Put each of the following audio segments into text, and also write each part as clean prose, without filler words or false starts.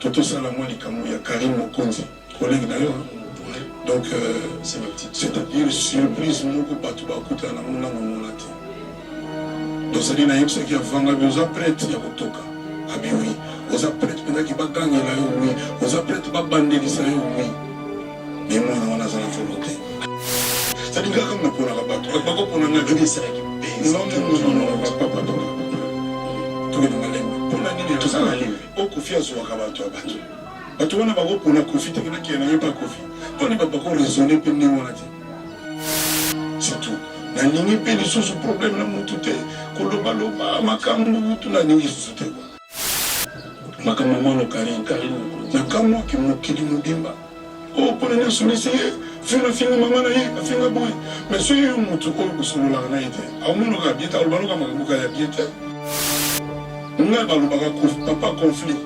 Toto Salamon Likamou, Karim Mokonzi, collègue d'ailleurs. Donc, c'est-à-dire surprise, Moko Batouba Kouta, la Mouna Monati. Donc, ça dit, ce qui a vendu, vous apprêtez à Otoka, à Biwi, vous apprêtez à qui va gagner là, oui, vous apprêtez à bander ça, oui. Mais moi, on a la volonté. Ça dit, comme pour la rabat, on va pas pour la navire, c'est là qui pèse. Non, pas. Tout le monde a l'air. Pour la ligne, tout ça, la ligne. Au Kofi, à Zouakabato, à Bato. Bato, on a pas pour la Kofi, qui n'a pas Kofi. On ne va pas raisonner pour nous. C'est tout. La ligne est sur ce problème là, mon tout est. Kolobaloba, Makamou, tout la ligne est sous tout. Makamou, le Karim, Makamou qui m'a dit Moudimba. Oh, pour les soumisser, fais le maman, fais le boy. Mais si vous m'avez dit que vous avez été, à mon avis, vous avez été. Nous avons papa conflit.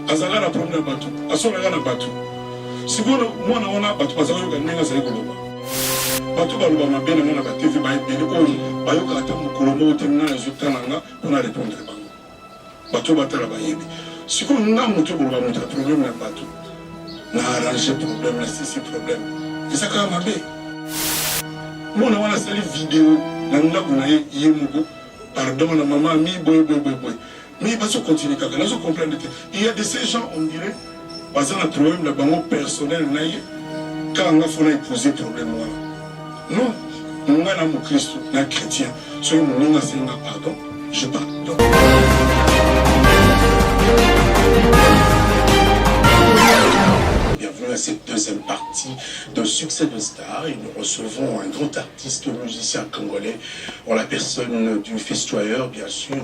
Azala la problème bateau. Asola la bateau. Si vous moi on a bateau, parce que vous avez ça écoloba. Bateau baluba ma bien on a bateau fait bail bien on bayo kata mukolomo tenna les autres nanga on a répondre bango. Bateau batala bayebi. Si vous n'a mutu baluba mutu problème na bateau. Na arranger problème na si problème. Et ça quand même bé. Moi on a sali vidéo na nguna yemugo pardon na maman mi boy. Mais il va se continuer, il y a de ces gens, on dirait, parce qu'on a un problème de banque personnel, quand on a fait poser problème. Non, nous avons un Christ, un chrétien, soit nous avons un pardon, je pardonne. Bienvenue à cette deuxième partie de Succès de Star et nous recevons un grand artiste musicien congolais en la personne du festoyeur, bien sûr.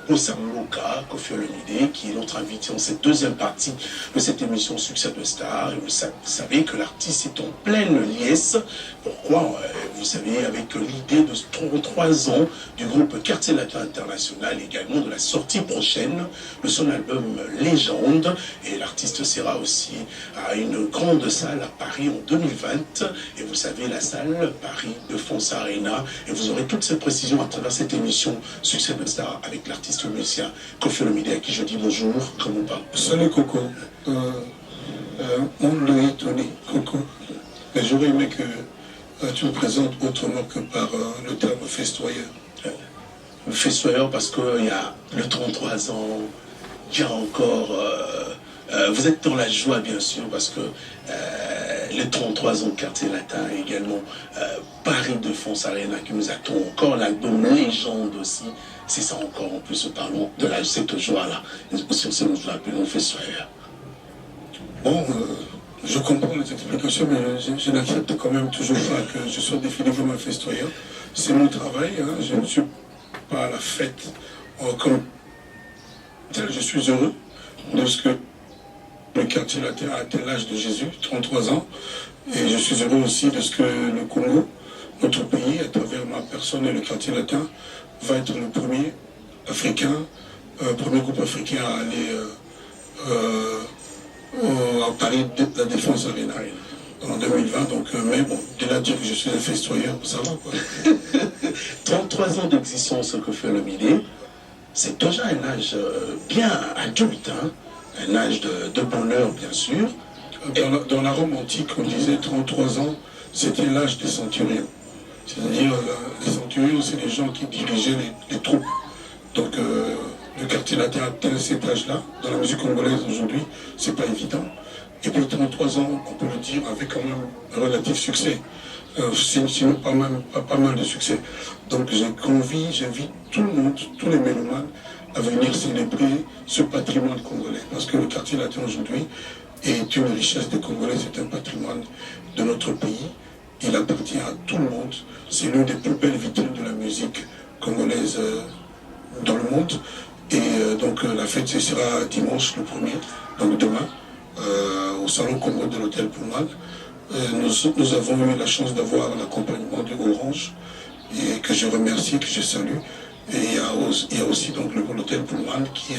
Osamloka, Koffi Olomide, qui est notre invité en cette deuxième partie de cette émission Succès de Star. Et vous savez que l'artiste est en pleine liesse. Pourquoi? Vous savez, avec l'idée de 33 ans du groupe Quartier Latin International, également de la sortie prochaine de son album Légende. Et l'artiste sera aussi à une grande salle à Paris en 2020. Et vous savez, la salle Paris de France Arena. Et vous aurez toutes ces précisions à travers cette émission Succès de Star avec l'artiste musicien Koffi Olomide à qui je dis bonjour. Comment on parle? Salut Coco. On l'a étonné, Coco. Mais j'aurais aimé que tu me présentes autrement que par le terme festoyeur. Festoyeur parce qu'il y a le 33 ans, il y a encore... vous êtes dans la joie bien sûr parce que les 33 ans Quartier Latin également Paris de France Arena qui nous attend encore, l'album Légende aussi. C'est ça encore, en plus, parlons de cette joie-là. Sur ce nous l'appelons festoyeur. Bon, je comprends les explications, mais je n'accepte quand même toujours pas que je sois défini comme un festoyeur. C'est mon travail, hein. Je ne suis pas à la fête comme tel. Je suis heureux de ce que le Quartier Latin a atteint l'âge de Jésus, 33 ans. Et je suis heureux aussi de ce que le Congo, notre pays, à travers ma personne et le Quartier Latin, va être le premier africain, premier groupe africain à aller à Paris de la Défense Arena en 2020. Donc, mais bon, de là dire que je suis un festoyeur, ça va quoi. 33 ans d'existence que fait Olomide, c'est déjà un âge bien adulte, hein? Un âge de bonheur bien sûr. Dans la Rome antique, on disait 33 ans, c'était l'âge des centurions. C'est-à-dire, les centurions, c'est les gens qui dirigeaient les troupes. Donc, le Quartier Latin a atteint cet âge-là. Dans la musique congolaise aujourd'hui, c'est pas évident. Et puis, 33 ans, on peut le dire, avec quand même un relatif succès. Sinon, pas mal de succès. Donc, j'invite tout le monde, tous les mélomanes, à venir célébrer ce patrimoine congolais. Parce que le Quartier Latin aujourd'hui est une richesse des Congolais, c'est un patrimoine de notre pays. Il appartient à tout le monde. C'est l'une des plus belles vitrines de la musique congolaise dans le monde. Et donc la fête ce sera dimanche le 1er, donc demain, au salon Congo de l'hôtel Pullman. Nous avons eu la chance d'avoir l'accompagnement du Orange, et que je remercie, que je salue. Et il y a aussi donc l'hôtel Pullman qui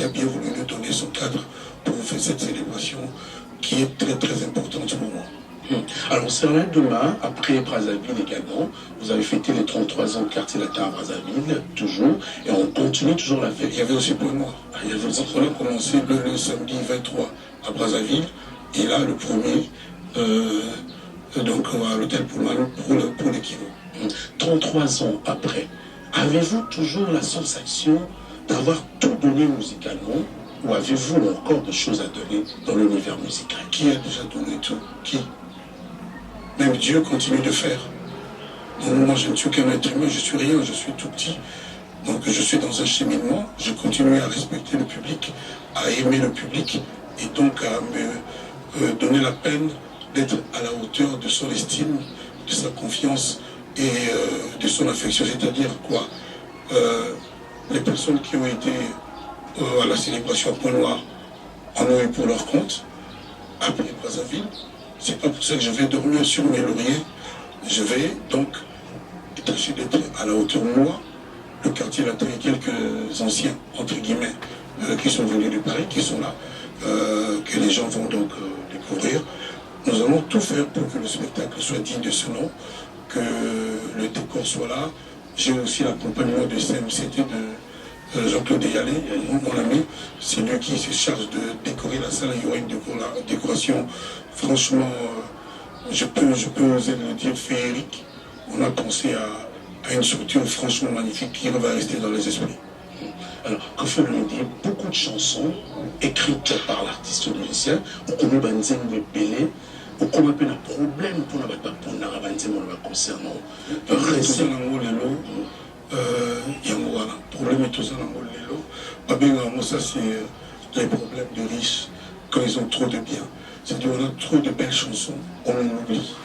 a bien voulu nous donner son cadre pour faire cette célébration qui est très très importante pour moi. Alors, c'est là demain, après Brazzaville également, vous avez fêté les 33 ans de quartier latin à Brazzaville, toujours, et on continue toujours la fête. Il y avait aussi Pointe-Noire. Il y avait aussi on a commencé le samedi 23 à Brazzaville, et là, le premier, donc à l'hôtel Pullman pour l'équivalent. 33 ans après, avez-vous toujours la sensation d'avoir tout donné musicalement, ou avez-vous encore des choses à donner dans l'univers musical? Qui a déjà donné tout? Qui? Même Dieu continue de faire. Moi, je ne suis qu'un être humain, je suis rien, je suis tout petit. Donc je suis dans un cheminement, je continue à respecter le public, à aimer le public, et donc à me donner la peine d'être à la hauteur de son estime, de sa confiance et de son affection. C'est-à-dire quoi? Les personnes qui ont été à la célébration à Pointe-Noire en ont eu pour leur compte, après Brazzaville. C'est pas pour ça que je vais dormir sur mes lauriers. Je vais donc tâcher d'être à la hauteur de moi. Le quartier latin et quelques anciens, entre guillemets, qui sont venus de Paris, qui sont là, que les gens vont donc découvrir. Nous allons tout faire pour que le spectacle soit digne de ce nom, que le décor soit là. J'ai aussi l'accompagnement de CMCT de Jean-Claude Yalé, mon ami. C'est lui qui se charge de décorer la salle. Il y aura une décoration, franchement, je peux oser le dire, féerique. On a pensé à une structure franchement magnifique qui va rester dans les esprits. Alors, Koffi Olomide, beaucoup de chansons écrites par l'artiste musicien, on connaît Banzembe Belé, on connaît un problème pour la Banzembe concernant le problème est tout ça dans le ça c'est les problèmes de riches quand ils ont trop de biens. C'est-à-dire on a trop de belles chansons, on en oublie.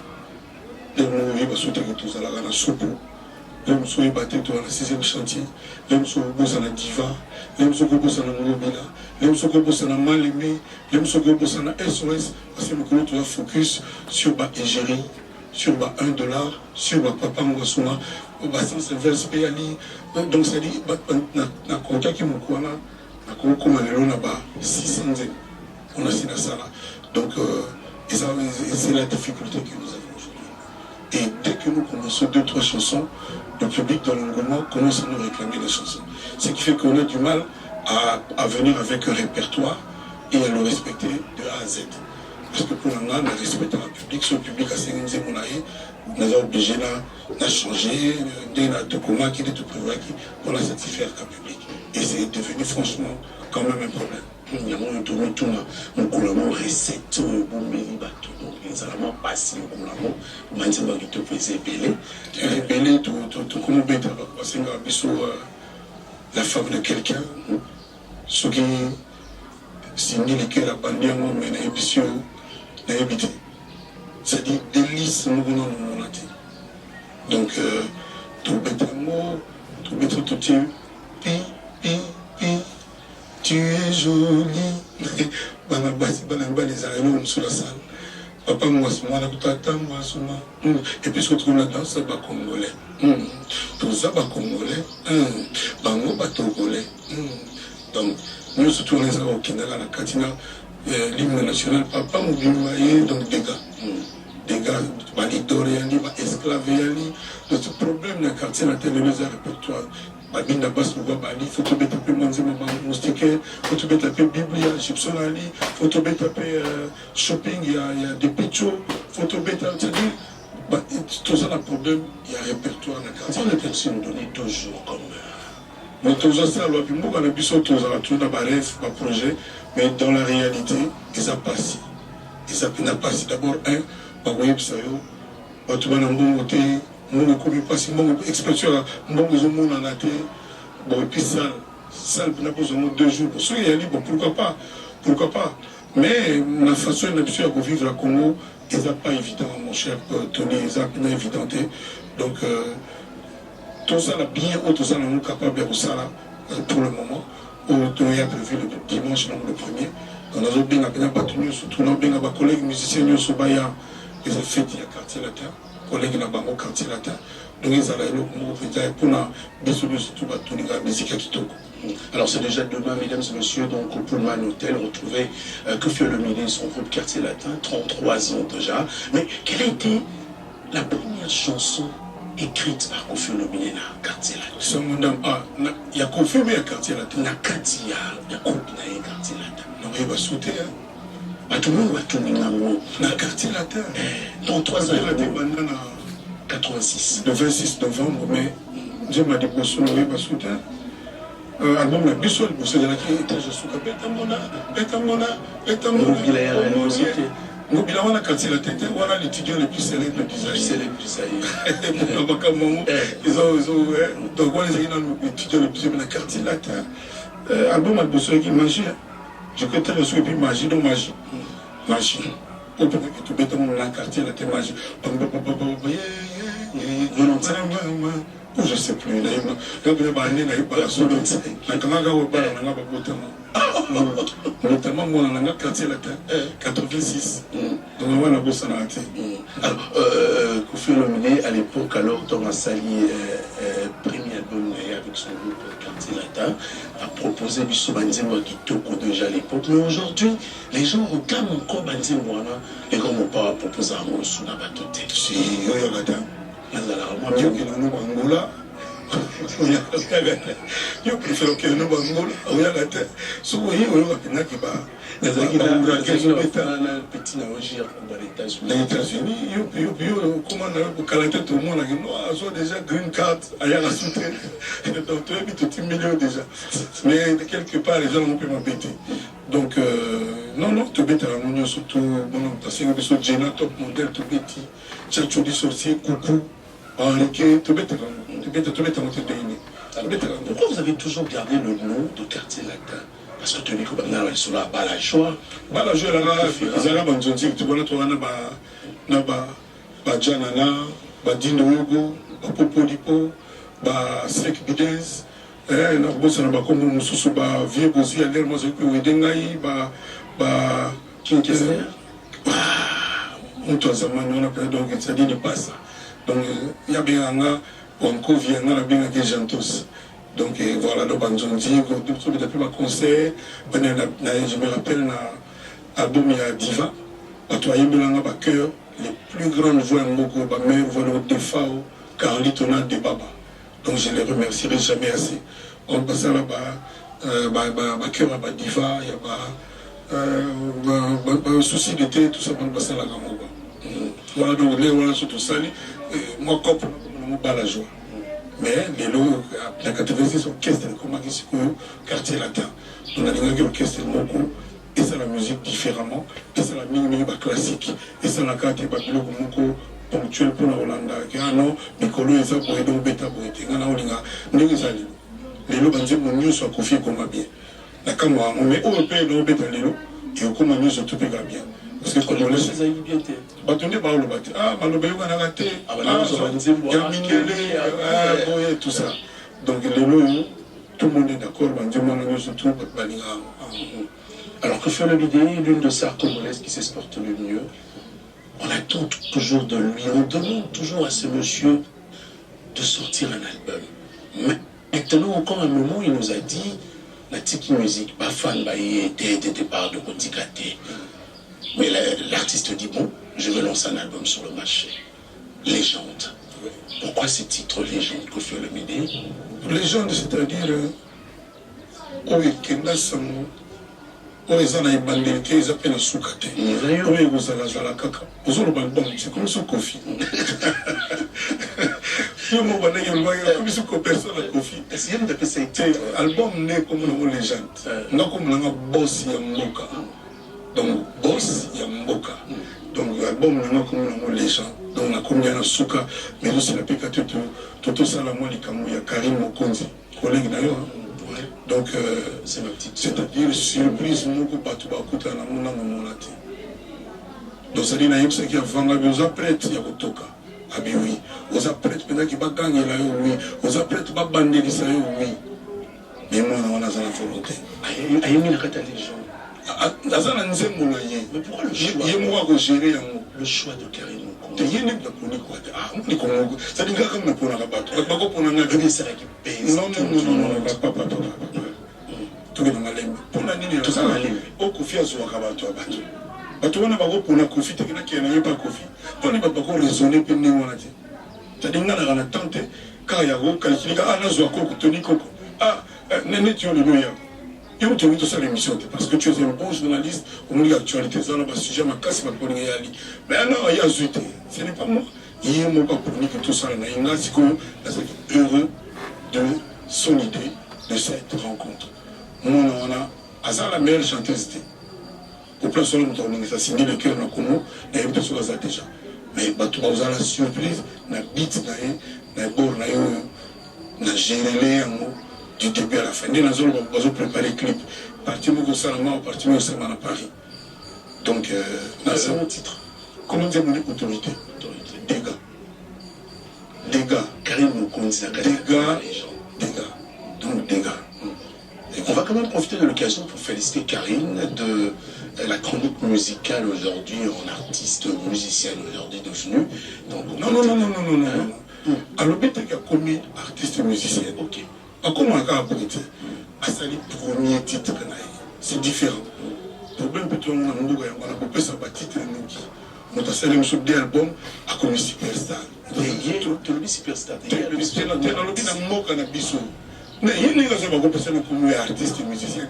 Les mots ils vont sauter tout ça là dans la soupe. Les mots sont battus dans le 6e chantier. Les mots sont dans la diva. Les mots sont dans la monobila. Les mots sont dans la mal aimé. Les mots sont dans la SOS. Parce que nous devons focus sur la égérie, sur $1, sur papa Mwasuma, sur le verse Péali. Donc ça dit, na contact qui m'a quoi là, na comment on a 600 on a signé ça là. Donc c'est la difficulté que nous avons aujourd'hui. Et dès que nous commençons 2-3 chansons, le public dans l'engouement commence à nous réclamer les chansons. Ce qui fait qu'on a du mal à venir avec un répertoire et à le respecter de A à Z. Parce que pour l'instant, on respecte le public, ce public a signé mon aïe, on a obligé de changer, on a satisfait le public. Et c'est devenu franchement quand même un problème. Il y a un tournoi, on a recette, on bateau, donc ils ont passé, on a maintenant qui te faisait belé. Belé, tout comment bête, parce que la femme de quelqu'un, ce qui signe les cœurs à bandier, mais n'a émission, n'a évité. C'est-à-dire délice, nous avons mon athée. Donc, tout bête à mot, tout bête tout pi, tu es jolie. Les arènes sur la salle. Papa moi, tata moi, et puis je retrouve la danse, ça va congolais. Tout ça va congolais. Bango va togolais. Donc, nous surtout les au Kenya, la Katina, l'hymne national, papa m'a dit, donc des gars. Des gars, les Doriani, les esclaves, notre problème dans le quartier, la télévision, répertoire. Babinda Bass, il faut te mettre un peu Manzema Moustiquet, il faut te mettre un peu Biblia, Gibson Ali, il faut te mettre un peu shopping, il y a des pichos, il faut te mettre un peu. Tout ça, le problème, il y a un répertoire dans le quartier. Les personnes données 2 jours comme. Mais tout ça, c'est alors, puis moi, on a vu ça, tout dans rêve, un projet, mais dans la réalité, ils ont passé. Ils n'ont passé d'abord un, vous voyez, ça y est, tout le monde a un bon côté. Mon expression, mon en a été, bon, et puis ça, n'a pas besoin de 2 jours. Pour ceux qui sont libres, pourquoi pas. Mais la façon de vivre à Congo, ils n'est pas évident, mon cher Tony, ils n'est pas évident. Donc, tout ça, tout ça, nous sommes capables de faire ça pour le moment. Tony a prévu le dimanche, le 1er. On a bien battu, surtout nos collègues musiciens, ils ont fait il y a quartier latin. collègue na bango quartier latin donc ils allaient pour na surtout la musique kitoko. Alors c'est déjà demain, mesdames et messieurs, donc au Pullman Hotel, retrouver Koffi Olomide et son groupe Quartier Latin, 33 ans déjà. Mais quelle a été la première chanson écrite par Koffi Olomide dans Quartier Latin? Il y a Koffi mais il y a Quartier Latin. Na kati ya groupe na Quartier Latin. Donc il va sauter. Tout le monde va tourner dans Quartier Latin. Dans 3 ans. 86. Le 26 novembre, mais je m'ai dit pour ce il va sauter. Album la bisol pour ceux qui étage sous capé etamona ngobila wana quartier la tête voilà l'étudiant le plus célèbre donc voilà l'étudiant le plus célèbre dans quartier la terre album la bisol qui magie je connais le souhait puis magie donc magie au peut que tu bête dans la quartier la terre magie je ne sais plus. Notamment moi, on a quartier latin, 86. Donc on a bossé dans la tête. Alors, Koffi Olomide, à l'époque, alors, Thomas Sali, premier album avec son groupe Quartier Latin, a proposé du Sobanzembo Kitoko déjà à l'époque. Mais aujourd'hui, les gens réclament encore Banzembo. Les gens n'ont pas proposé un mot sous la batoute. Si, il y a latin. Angola, je préfère que nous Angola, on a la tête. Souvent, il y a qui va. Les États-Unis, comment on a tout le monde a déjà green card, il y a la soutien. Donc, tu habites tout million déjà. Mais quelque part, les gens n'ont pas m'embêter. Donc, non, tu bêtes à la mounion, surtout, tu as un Jenna top modèle, tu bêtes, tu as dit sorcier, coucou. Pourquoi vous avez toujours gardé le nom de Quartier Latin? Parce que tu dis que maintenant ils sont là, Balajoie. Balajoie, ils ont un tu vois, tu as Janana, Dinogo, Popolipo, Sek Bidens, comme Moussou, Vieux Gossi, Adel, moi j'ai pu Wedengaï, Kinkester. On a perdu, donc ça dit ne pas ça. Donc, il y a bien un on vient dans la bien avec Jantos. Donc, voilà, le Banjondi, depuis ma concert, je me rappelle, l'album il y a Diva, cœur, les plus grandes voix en Moko, ma mère, voix de Defao, Carlitona de Baba. Donc, je ne les remercierai jamais assez. On passe là-bas, cœur à Diva, il y a souci d'été, tout ça, on passe là-bas. Voilà, donc, les voilà, surtout ça. Moi, comme pas la joie. Mais les lots, la 86 orchestre, comment ils sont quartier latin. On a des orchestres beaucoup, et c'est la musique différemment, et c'est la musique classique, et c'est la carte beaucoup ponctuelle pour la Hollande. Ah non, Nicolo et ça pour aider au bêta pour aider. On a les lots, mon mieux soit confié comme bien. La caméra, on met au pays dans le bêta les lots, et au comment mieux soit tout bien. Parce que comme on laisse tout ça. Donc tout le monde est d'accord. Alors que fait l'idée, l'une de ces congolaises qui s'exporte le mieux, on attend toujours de lui, on demande toujours à ce monsieur de sortir un album. Mais maintenant encore un moment, il nous a dit la tiki musique, pas fan, était départ de Kotikate. Mais l'artiste dit, bon, je vais lancer un album sur le marché. Légende. Pourquoi ce titre Légende, Koffi Olomide? Légende, c'est-à-dire, ils appellent Soukate. C'est comme ça Koffi. Album n'est comme Légende. Non comme un boss Yamboka. Donc, boss, il y a Mboka. Donc, l'album, nous avons les gens. Donc, on a combien de souka. Mais nous, c'est la pécature. Tout ça, la moi, il y a Karim Mokonzi, collègue d'ailleurs. Donc, c'est-à-dire, surprise, nous, pas tout à côté, on a mon latin. Donc, ça dit, naïm, c'est qu'il y a vendu, aux apprêtes, il y a Otoka. Ah, bien oui. Aux apprêtes, maintenant, qui va gagner là, oui. Aux apprêtes, qui va bander, ça, oui. Mais moi, on a la volonté. Aïe, il y a les gens. Mais pourquoi le choix? Le choix de Karine Mukonzi. C'est vrai qu'il pèse. Non, papa. Tout est dans ma langue. Pour la ligne, tout ça, ma langue. Au Kofi, à Zouakabato, à Bato. Bato, on a pas pour la Kofi, t'es qui n'a pas Kofi. On n'est pas raisonner, puis nous, on a dit. T'as dit, on a tenté, car il y a un calcul, ah, là, Zouako, Tony Coco. Ah, Néné, tu es le meilleur. Et on te met tout ça l'émission, parce que tu es un bon journaliste, on dit l'actualité, ça, on a sujet, ma casse, ma collègue, mais non, il y a Zouté. Ce n'est pas moi. Il y a mon pas pour que tout ça, il y a heureux de son idée de cette rencontre. Moi, on a la meilleure chanteuse. Au plan sur le ça signé le cœur, on a invité sur ça déjà. Mais tu as la surprise, na beat, na bord, na géré du début à la fin. Nous avons préparé le clip. Parti au Salama, parti au Salama à Paris. Donc, c'est mon titre. Comment dire mon autorité? Dégâts. Karine Mukonzi, dégâts. Donc, dégâts. On va quand même profiter de l'occasion pour féliciter Karine de la chronique musicale aujourd'hui, en artiste musicienne aujourd'hui devenue. Donc, non. Alors, tu as commis artiste musicienne. Ok. Comment on a apporté à sa premier titre? C'est différent. Le problème peut-être on a fait ça titre. On a fait un album à comme superstar. Tu es superstar. Tu es le superstar. Tu es le mot qu'on a biso. Mais il y a des personnes comme artiste musicien.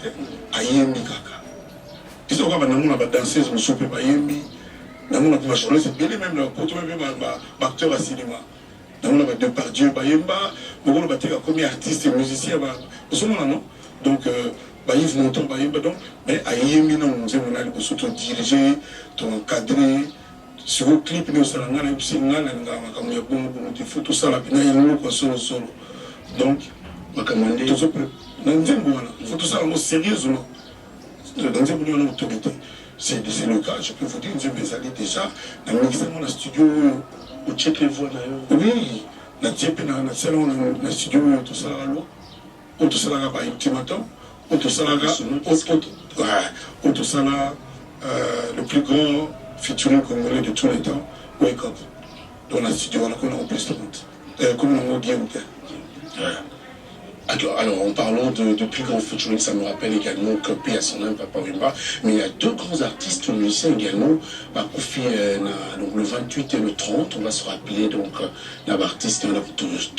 Ayembi kaka. Ils sont comme une danseuse, une soupe Ayembi. Nous avons c'est bien même pour trouver un acteur à cinéma. Nous avons Depardieu, Bayemba. Nous avons comme artiste et musicien. Donc, Yves Montand, Bayemba. Mais Ayembi, nous avons s'auto-diriger, encadrer. Sur vos clips, nous avons des photos, ça, solo. Donc, tout ça, sérieusement. C'est le cas, je peux vous dire, je vais aller déjà dans le studio au Tchèque les voix. Oui, dans le studio, tout ça, tout ça, tout ça, le plus grand featuring congolais de tous les temps, Wake Up. Dans le studio, on a plus de monde. Comme on a Guillaume. Alors, en parlant de plus grands featuring, ça me rappelle également que P à son âme, Papa Wemba, mais il y a deux grands artistes musiciens également, Kofi, donc le 28 et le 30, on va se rappeler, donc, l'artiste, tous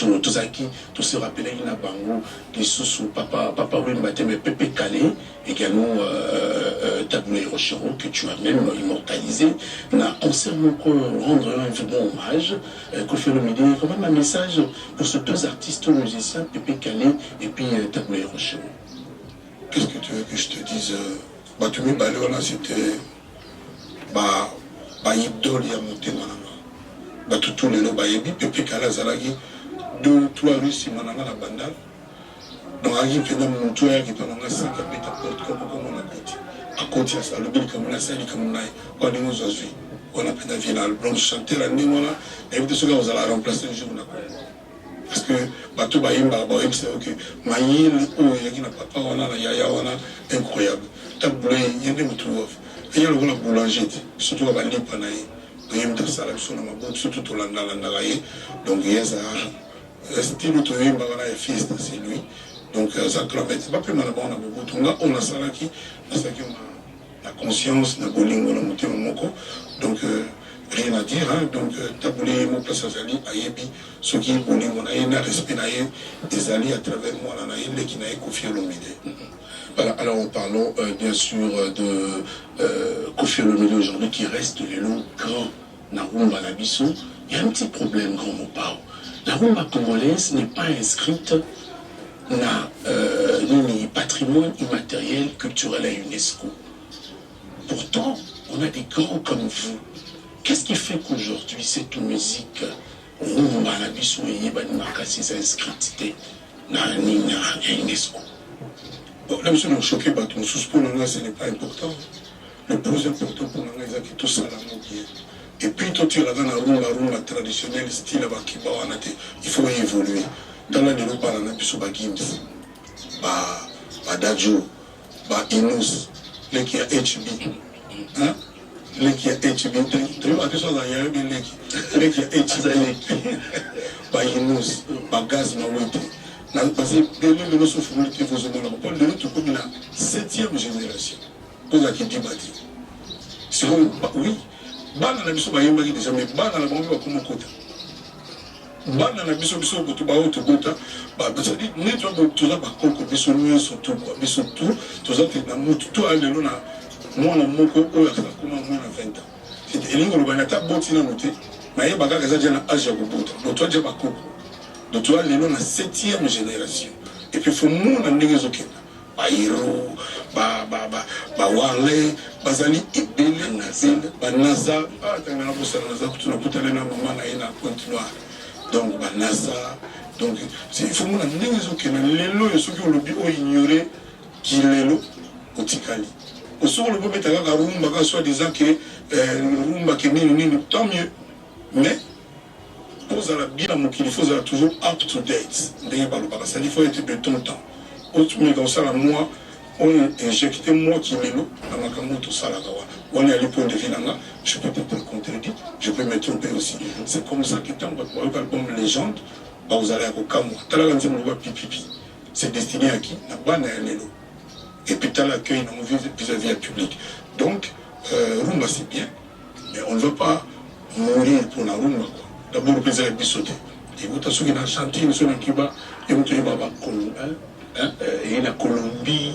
qui, tous se rappeler, il y a Bango, les sous Papa Wemba, mais Pépé Calé, également, Taboulé Rocheron, que tu as même immortalisé, concernant rendre un vraiment hommage, Kofi Olomide, quand même un message pour ces deux artistes musiciens, Pépé Calé, et puis Taboulé Rocheron. Qu'est-ce que tu veux que je te dise? Batumi Baléona, c'était idole ya motema nanga. Batutu lelo bayebi Pépé Kala zalaki 2-3 rues simananga na bandal. Donc aki mpena mutu ayaki pananga sika beta porte comme on a dit. À côté à ça, le bil comme on a sali comme on a kwa ningo zazui. On a pena vina album chanter la ndimona et vous ceux vous allez remplacer un jour na quoi. Parce que bateau bayimba ba c'est OK. Mayil o yaki na papa wana na yaya wana incroyable. Taboulé yende mutu wof. Et il y a le boulanger, surtout à Bali Panaï, il y a une salle sur la maboute, surtout au Landalaye. Donc il y a un style où il y a un fils, c'est lui. Donc ça clavette, c'est pas plus mal à bon, on a ça là qui, la conscience, la bowling, on a monté au moko. Donc rien à dire, hein. Donc taboulé, mon place à Zali, Ayebi, ceux qui bowling, on a un respect, des alliés à travers moi, on a un qui n'a pas Kofi Olomide. Voilà, alors parlons bien sûr de Kofi Olomide aujourd'hui qui reste le long grand Narumba Nabiso. Il y a un petit problème, grand Mopao. La rumba congolaise n'est pas inscrite dans le patrimoine immatériel culturel à UNESCO. Pourtant, on a des grands comme vous. Qu'est-ce qui fait qu'aujourd'hui cette musique rumba Nabiso et Yebanimaka s'est inscrite dans l'UNESCO? Là, monsieur, nous choqué, nous pour nous, ce n'est pas important. Le plus important pour nous, c'est que tout ça, et puis, tout il y a dans la rumba traditionnelle, style, il faut évoluer. Dans la déroute, on a plus de Gims, Dajo, Inus, leki ya HB. Hein? Leki ya HB. Tu vois, quelque chose à y avoir, leki. Leki ya HB. Bayinos, bagaz, mawete. Parce que les gens sont fous, ils font ça. Le tout comme la 7e génération. Vous avez dit, c'est oui. Bana na biso bayembaki déjà, mais bana na bango bakoma kota. Bana na biso kutu baoto kota. C'est-à-dire, nous tous bakoko biso nous surtout quoi. Biso tout, tous autres na mutu tout alelo na mwana moko oyo akoma mwana 20 ans. C'est elingo lobana ta boti na muté. Mais baka kaza dia na âge ya kobota. Donc toi dia bakoko. Donc toi lelo na 7e génération. Et puis faut mon na ndenge zokenda. Bairo, Wale, Bazali, Ibele, Banaza, Tangana Naza, Kutalena, Mamana, Ina, Continuar. Donc, Banaza, donc, il faut que nous ayons les ceux qui ont le bio ignoré qui est l'eau au Tikali. Au soir, le premier Tagaka Rumba, soit disant que Rumba qui est tant mieux, mais pour la bien, il faut toujours up to date. Il faut être de ton temps. Mais comme ça, moi, on injecte moi qui m'est l'eau, tout ça, on est à l'époque de Vinanga, je peux peut-être contredire, je peux me tromper aussi. C'est comme ça que quand on voit l'album Légende, vous allez à Kokamwa. C'est destiné à qui? La banne à l'élo. Et puis tu as l'accueil vis-à-vis du public. Donc, Rumba c'est bien, mais on ne veut pas mourir pour la Rumba. D'abord, le plaisir est de sauter. Et vous avez chanté, vous avez chanté, et vous avez chanté, et la Colombie,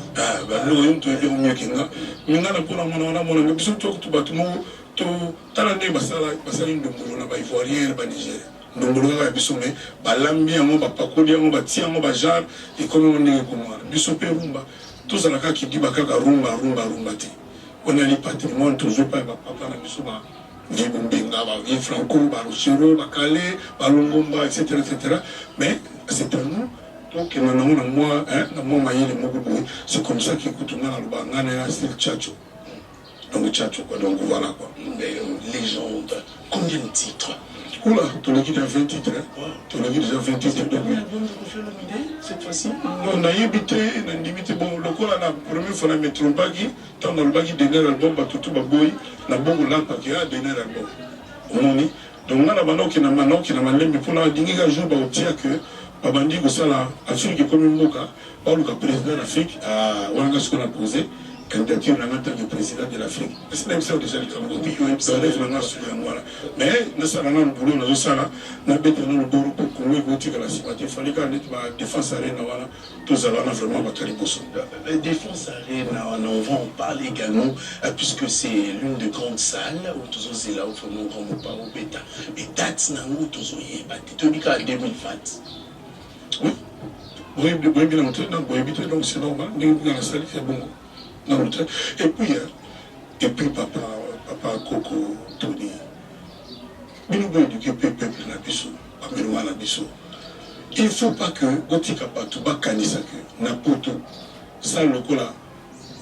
nous sommes tous mieux que nous. Nous avons pour la monnaie, nous sommes tous les talents, basali ndongolo na ba ivoirien ba Niger. Ndongolo ka biso me balambi yango ba pakoli yango ba tia yango ba jar et comme on est comme moi. Biso pe rumba. Tout ça là qui dit ba kaka rumba te. On a les patrimoine toujours pas ba papa na biso ba Vibumbenga, ba Franco, ba Rochero, ba Calais, ba Longomba, etc. Mais c'est à nous. Donc, moi, c'est comme ça qu'écoute, on a style Tchatcho. Donc, Tchatcho, quoi. Donc, voilà, quoi. Légende. Combien de titres? Oula, ton équipe a 20 titres. Ton équipe a 20 titres. Cette fois-ci? On a évité, bon, le coup, la première fois, on a mis Trompagi, tant dans le baggy, dernier album, Batutu Baboy, la bonne lampe qui a dernier album. On dit, donc, on a la mano qui n'a pas de mais pour la dernière jour, on tient que. Babandi Gosala, Afrique comme une moka, par le président de l'Afrique, à Ouanga, ce qu'on a posé, candidature en tant que président de l'Afrique. C'est même ça déjà le Cameroun. Ça rêve maintenant sur la moelle. Mais nous sommes dans le boulot, nous sommes là, nous avons le boulot pour qu'on ait la cible. Il fallait qu'on ait la défense arène, tous allons vraiment battre les bossons. La défense arène, on va en parler également, puisque c'est l'une des grandes salles où tous les là, où nous avons pas au bêta. Et date, nous tous les battus, en 2020. Oui, donc c'est normal, dans la salle, c'est bon. Et puis papa Coco, Tony, il ne faut pas que Gotika Patuba Kanisake, Napoto, ça le cola,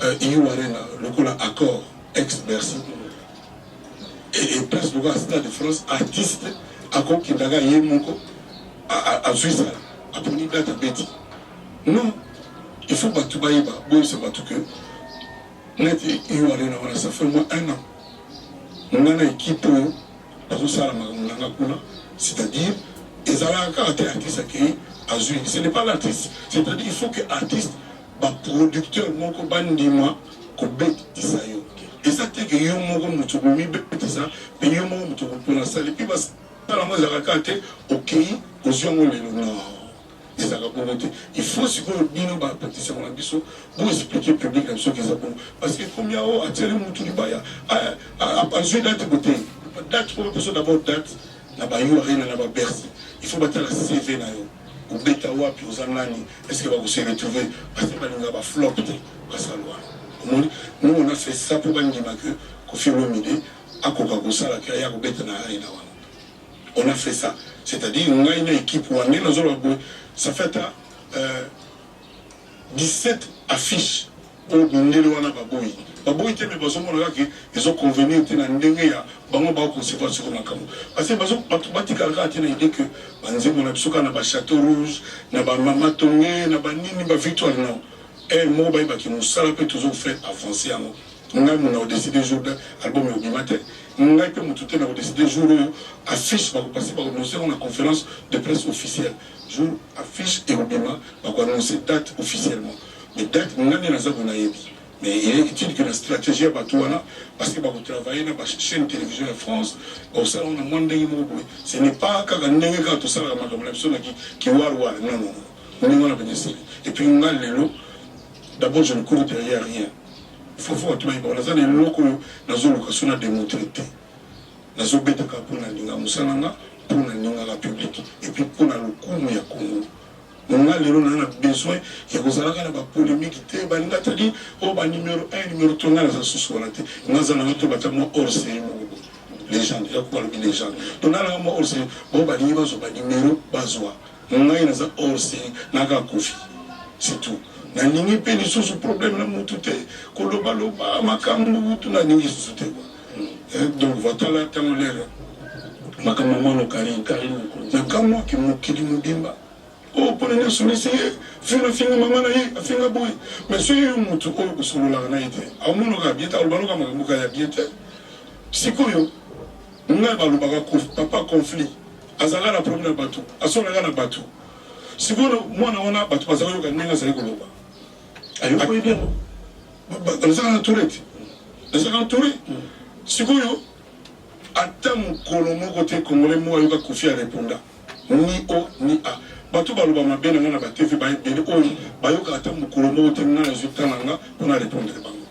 le cola accord, ex-Bercy, et place le Stade de France, artiste, accord Kindaga Yemoko, à Suisse. Après une date à Betty. Non, il faut battre Baïba. Bon, c'est battu que. Ça fait moins 1 an. On a une équipe c'est-à-dire, ils ont un caractère artiste à Zui. Ce n'est pas l'artiste. C'est-à-dire, il faut que l'artiste, le producteur, mon bandima, qu'on bête ça. Et ça, c'est que yo mon moutoumi bête ça, mais yo mon moutoumi pour la salle. Et puis, dans la moindre caractère, ok, aux yeux, on les non. Il faut ce que nous pour expliquer au public parce que comme il y a attiré mon tour à jouer date côté date pour personne d'abord date na ba yo rien na ba Bercy il faut battre la CV na yo ou beta wapi aux anani est-ce que va vous se retrouver parce que balinga ba flop parce que nous on a fait ça pour bandima que Kofi Olomide akoka kosala ka ya ko beta na ina wana on a fait ça c'est-à-dire on a une équipe où on est dans un ça fait 17 affiches pour Ndelo na Baboui. Baboui te me bazo mona que ils ont convenu te na ndenge ya bango ba concevoir sur la camo. Parce que bazo batika ka te na idée que banze mona bisoka na ba Château Rouge, na ba Mama Tongé, na ba nini ba Victoire non. et moi bah qui nous ça peut toujours faire avancer en on a décidé jour album au matin on a tout décidé jour affiche va passer par annoncer une conférence de presse officielle jour affiche et obima va annoncer date officiellement mais date on a des raisons mais il est utile que la stratégie va tout parce que va travailler dans la chaîne télévision de France au salon on a moins de ce n'est pas quand tout ça comme la personne qui non on a besoin et puis on a les lots d'abord je ne cours derrière rien il faut voir tu vois on a des lots que dans une location à démontrer dans une bête pour la linga musananga pour la linga publique et puis pour la lokumu ya Congo on a les lots on a besoin il y a des polémiques te balinga tadi au ba numéro 1 numéro 3 na za susu wana te ngaza na to batamo hors série les gens ya ko les gens donc na mo hors série bo ba linga zo ba numéro bazwa on a za hors série na ka kofi c'est tout na ningi pe ni susu problème na mutu te ko loba loba makambu tu na ningi susu te donc voilà tant l'air makambu mono kari na kama ki mukili mudimba oh pour les soumisser finga mama na ye finga boy mais si mutu ko kusulu la na ite amuno ga bieta albano ka makambu ka ya bieta sikoyo nga ba lubaka ko papa conflit azala na problème na batu asona na batu sikoyo mwana wana batu bazalo ka ninga sa ko loba ayo ko bien bazala na tourette bazala na tourette sikoyo ata mukolo moko te kongole mo ayoka kofi a répondre ni o ni a bato baloba mabe na ngana ba TV ba ebele oyo bayoka ata mukolo moko te ngana résultat nanga pona répondre bango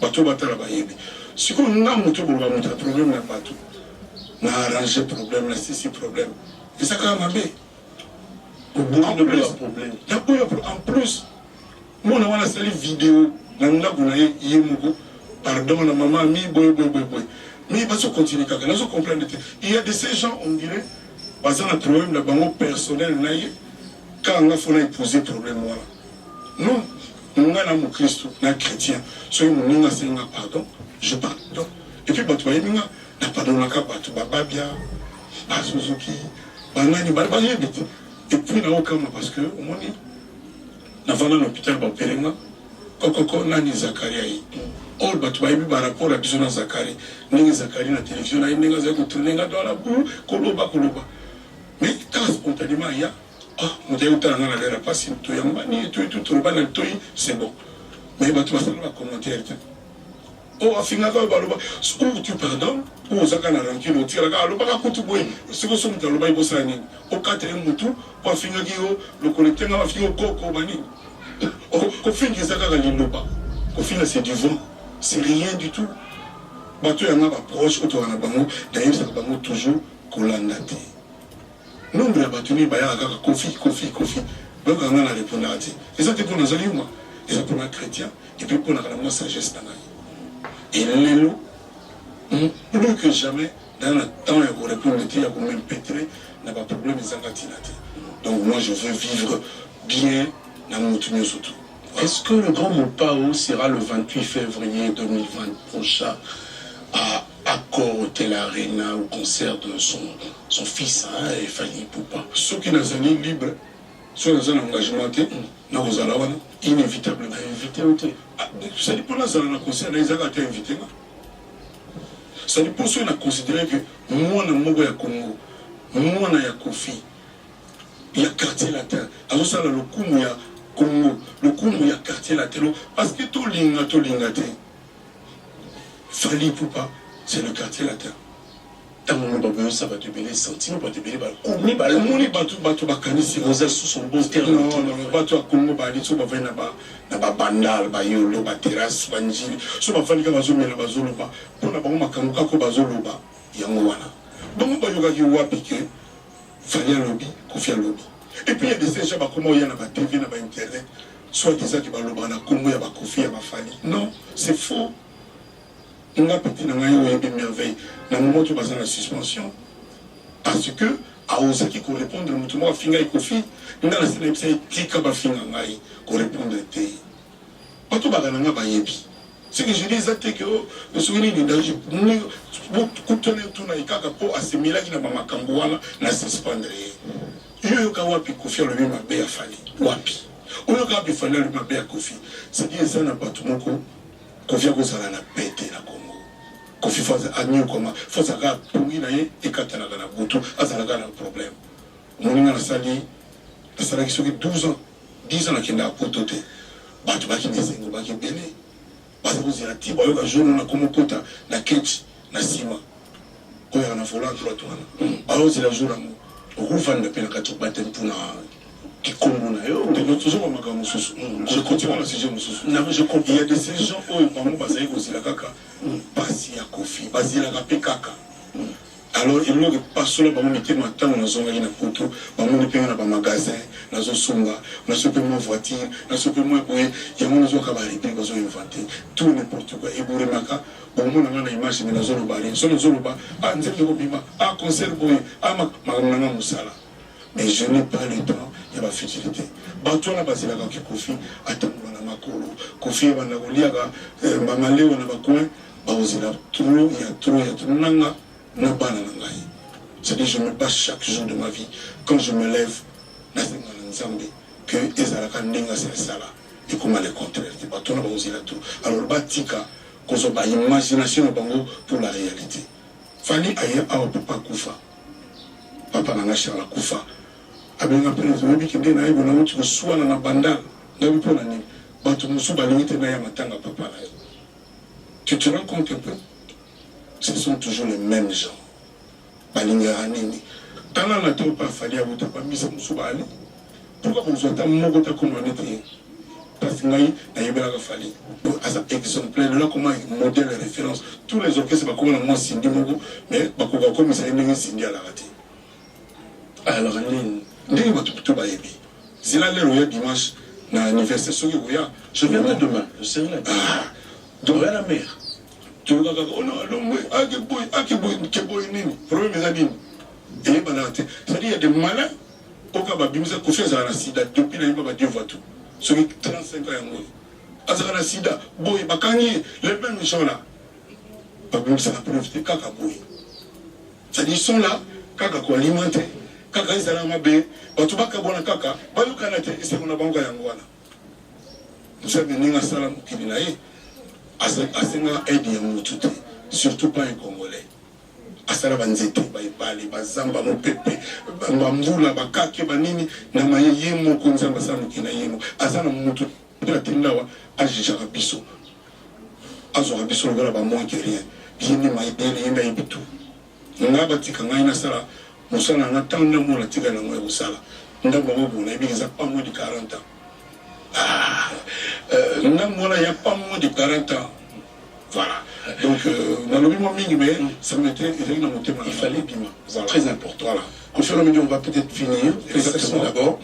bato batala ba yebi sikoyo nga muto boloba muto problème na bato na arranger problème na sisi problème et ça quand mabe au bout de problème en plus mon wana sali vidéo na ndaku na ye moko pardon na maman mi boy mais il va se continuer quand on comprendre il y a de ces gens on dirait parce un problème là bango personnel naïe quand on a faut poser problème voilà non on a mon Christ na chrétien so on a c'est un pardon je pardon et puis bah tu vois il na pardon na ka batu babia Suzuki banani barbaye et puis na aucun parce que au moins na vana l'hôpital ba perenga kokoko nani Zakaria all but by par rapport à Bisona Zakari, Ninga Zakari na télévision, Ninga Zaku Trenga dans la boue, Koloba. Mais quand spontanément il y a, on dit autant dans la passe, tout yamani, tout c'est bon. Mais bah tu vas savoir commenter. Oh, Afinga Baloba, ou tu pardonnes, ou Zakana Rankino, tu regardes, le baka Kutuboy, ce que sont dans le bail Bossani, au 4e Moutou, pour Finga Gio, le collecteur n'a pas Koko Bani. Au fin des Zakara Lindoba, au final c'est du vent. C'est rien du tout. Bateau y en a proche autour de la bango, d'ailleurs ça bango toujours colandate. Nombre de bateaux ni baya aga kofi. Donc on a répondu à dire. Et ça c'est pour nos alliés, et ça pour les chrétiens, et puis pour la sagesse d'Angaï. Et les lots, plus que jamais, dans le temps il y a répondre il y a même pétré, n'a pas de problème les angatinate. Donc moi je veux vivre bien dans mon tournoi surtout. Est-ce que le grand Mopao sera le 28 février 2020 prochain à Accor Hotel Arena au concert de son fils, et Fali Poupa? Ceux qui n'ont pas libre, ceux qui ont un engagement, inévitablement. Invité. Ça dépend de la concert, ils ont été invités. Ça dépend ceux qui ont considéré que moi, je suis Congo, moi, je suis Kofi, il y a quartier latin. Alors ça, le coup, il y a Congo, le coup, il y a quartier latin. Parce que tout l'ingate, Fali Poupa, c'est le quartier latin. Tant que ça va te bénir, sentir, va te bénir, vous êtes sous son bon terrain. Non, bateau à Congo, bateau va venir là-bas, bandal, bayolo, terrasse, banjili. So va faire que bazolo la bazolo ba. Pour la bango makamuka ko bazolo ba. Yango wana. Bango bayoga ki wapike. Fali lobby, Kofi lobby. Et puis il y a des gens comment il y a na ba TV na ba internet. Soit des gens qui ba loba na Congo ya ba Kofi ya ba Fali. Non, c'est faux. On a petit dans une merveille. Dans le moment où on est en suspension. Parce que, à oser qui correspond, le mouton a fini avec Kofi, on a la sélection qui a fini avec correspondre. Pas tout le monde a yebi. Ce que je dis, c'est que le souvenir de danger, pour contenir tout le monde, pour assimiler qui n'a pas ma na suspendre. Je veux que Wapi Kofi le même a Fali. Wapi. Oyo ka bi fallait le mabe à Kofi. C'est-à-dire ça n'a pas tout mon coup. Kofi a ça la pété la Congo. Kofi faisait agneau comment faut ça ga pungi na ye et katana na butu azala ga na problème. Moninga na sali qui sont 12 ans 10 ans na kinda potote. Batu ba kinese ngo ba kibene. Parce que vous êtes tiba yo ka jono na komo kota na ketch na sima. Oya na vola droit wana. Alors c'est la jour amour. Ouvre na pena katu batem puna qui comprennent. Toujours je continue le sujet. Je comprends. Il y a des gens où ils vont passer aussi la caca. Passer à Kofi, passer à la Kaka. Alors, il n'y a pas seulement pour mettre ma temps dans la zone de photo, pour me payer dans un magasin, dans un songa, dans un peu moins voiture, dans un peu moins pour il y a mon zone qui va besoin d'inventer tout n'importe quoi. Et pour les maca, au moins on a une image dans la zone barrière, sur la zone bas, ah, nous avons bima, ah, concert pour ah, ma musala. Mais je n'ai pas le temps, il y a ma futilité. Bateau la base la qui Kofi, attends, on a ma colo, Kofi, on a l'oliaga, mamalé, on a ma coin, il y a trop, nanga. C'est-à-dire que je me bats chaque jour de ma vie. Quand je me lève, que Ezalaka Ndenga c'est ça là. Et comment les contraires. Alors, Batika, qu'on soit pas imagination pour la réalité. Fali Aya Awa Papa Koufa. Papa Nanga Chala Koufa. Abenga Pérez, Nabi Kende Naïb, Naouti, soit dans la bandale. Nabi Ponani. Batu Moussou Balimite Naya Matanga Papa. Tu te rends compte un peu? Ce sont toujours les mêmes gens. Balinga Hanini. Tant là, tu n'as pas fallu à vous pas mis ça Moussoubaali. Pourquoi vous êtes un mot comme on était? Parce que nous avons fallu. À cet exemplaire, là, comment modèle et référence. Tous les orchestres, c'est comme moi, Cindy Mogo, mais comme ça, il y a Cindy à la raté. Alors, il y a tout baébi. Si là, le dimanche, dans l'anniversaire, je viendrai demain, je serai là. Ah, demain à la mer. Tu regardes, oh non, problème c'est-à-dire il y a des malins au cas où Kofi a la sida depuis la Dieu voit tout. Ceux qui 35 ans ont la sida, boy, bakani, les mêmes gens là. Babimisa la preuve de kaka boy. C'est-à-dire ils sont là, kaka ko alimenter, kaka izala mabe, batu baka bona kaka, bayo kanate, c'est qu'on a banga yangwana. Nous savons ninga salam kibinaye. Asenga aide ya mutu te, surtout pas un Congolais. Asala banzete baibali bazamba mopepe bambula bakake banini na maye yemo konza basamu kina yemo asana mutu la tindawa ajija biso azo biso ngala ba moins que rien bien mai bien yenda yibitu ngaba tika ngaina sala musana na tanda mo la tika na mo usala ndamba mo bona ibiza pas moins de 40 ans. Il n'y a pas moins de 40 ans. Voilà. Donc, dans le moment mais ça m'était il fallait bima. C'est très important. Voilà. Confirmez, on va peut-être finir. Félicitations d'abord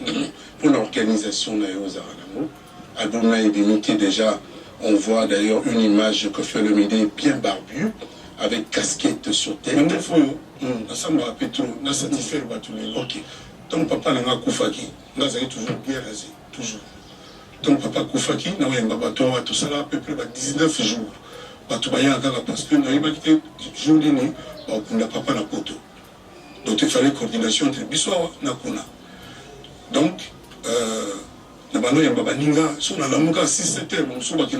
pour l'organisation d'Ayozaranamo. Album est limité déjà. On voit d'ailleurs une image de Kofi Olomide bien barbu, avec casquette sur tête. Ça m'a rappelé tout. On satisfait le bateau. Ok. Donc, papa n'a pas koufaki. On a toujours bien rasé. Toujours. Donc papa Koufaki, tout ça là à peu près 19 jours. Parce que nous avons quitté jour d'aîné, on n'a pas la poto. Donc il fallait coordination entre Bissoa et Nakuna. Donc, nous avons dit que nous avons 6-7 heures, nous avons dit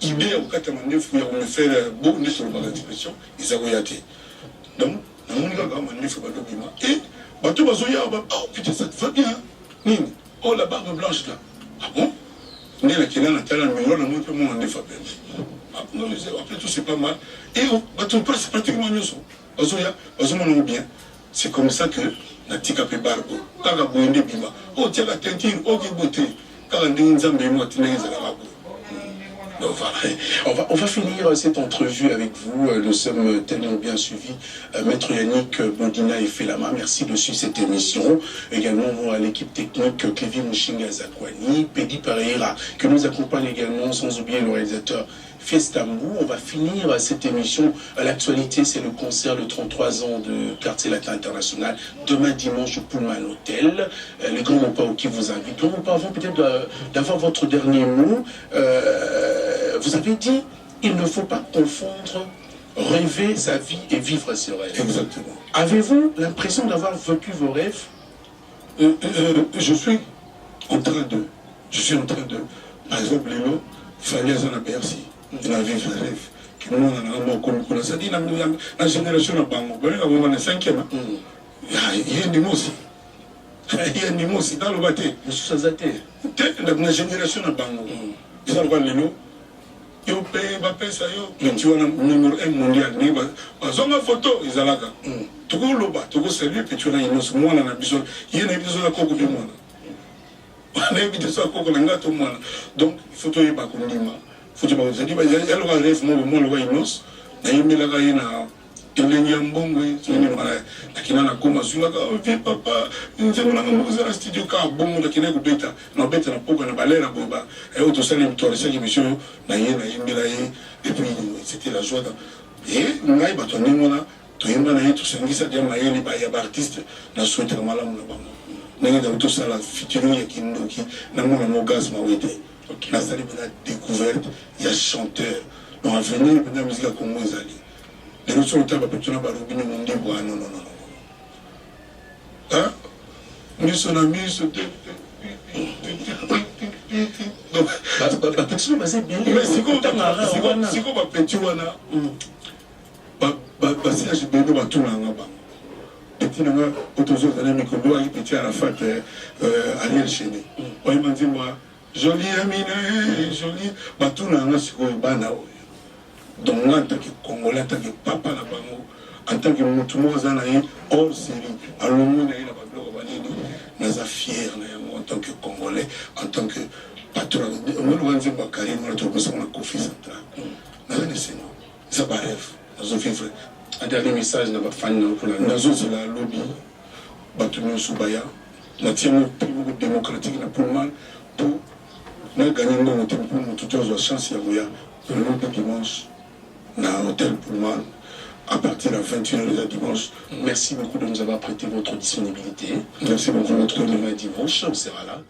que idée au 89 où on fait beaucoup de sur la direction, ils ont été. Donc, nous avons dit que et bateau bazoya, oh putain, ça te va bien. Nini? Oh, la barbe blanche là. Ah bon? On est là qui est là, on a un peu moins en effet. Après tout, c'est pas mal. Et bateau c'est pratiquement mieux. Bien. C'est comme ça que la tika pe barbe. Quand la bouille bima. Oh, tiens la teinture, oh, qui beauté. Quand on dit une zambe, moi, tu n'es pas là. Donc, voilà. On va finir cette entrevue avec vous. Nous sommes tellement bien suivis. Maître Yannick Bondina et Felama, merci de suivre cette émission. Également à l'équipe technique Kevin Mushinga Zakwani, Pedi Pereira, que nous accompagne également, sans oublier le réalisateur Festamou. On va finir cette émission. L'actualité, c'est le concert de 33 ans de Quartier Latin International. Demain dimanche au Pullman Hotel. Les grands Mopao qui vous invitent. Grand Mopao, avant peut-être d'avoir votre dernier mot. Vous avez dit, il ne faut pas confondre rêver sa vie et vivre ses rêves. Exactement. Avez-vous l'impression d'avoir vécu vos rêves? Je suis je suis en train de, par exemple, Lélo, il fallait aller à Bercy, il a vécu un rêve. Que nous, on a un comme ça dit, la génération n'a pas on est 5e. Il y a un niveau aussi. Il y a un niveau aussi dans le bâté. La génération n'a pas ils ont le Lélo. Ils ont payé, ça, mais tu vois, le numéro 1 mondial, ils ont une photo, ils ont là. Tu vois le bas, tu vois celui, puis tu as une autre, moi, on a besoin, il y a une besoin de coco de moi. On a besoin de coco de gâteau, moi. Donc, il faut que tu aies pas comme Nima. Il faut que tu aies pas comme Nima. Il y a un rêve, moi, le roi Inos, il y a une mélagaïna. Il y a un bon goût, il y a un coma, il y a un papa, il y a un studio car bon, il y a un bêta, non bêta, il y a un balai, et autre ça, il y a un monsieur, et puis c'était la joie. Et il y a un artiste, il y a un malade, il y a un futur, il y a un orgasme, il y a une découverte, il y a un chanteur, donc à venir, il y a une musique à Congo. Les autres sont là, tu n'as pas robinet, on dit, non. Hein? Nous sommes amis, donc, c'est bien. Mais c'est quoi, petit wana? Si je peux dire, tout le monde. Petit nanga, autour de l'année, petit à la fête, Ariel Chéné. Il m'a dit, moi, joli ami, joli, tout le monde, c'est quoi, banao. Donc, en tant que Congolais, en tant que papa, en tant que Moutoumou, hors série, à l'homme, je suis fier en tant que Congolais, en tant que patron. Je suis carré, je suis un Kofi central. C'est pas rêve. Un dernier message de votre famille pour la nation. C'est la lobby, Batoumou Soubaya, la tienne démocratique, pour le mal, pour gagner le temps pour nous, toutes les chances, il y a le dimanche. Dans l'hôtel Pullman à partir de 21h dimanche. Merci beaucoup de nous avoir prêté votre disponibilité. Merci beaucoup. Demain dimanche, on sera là.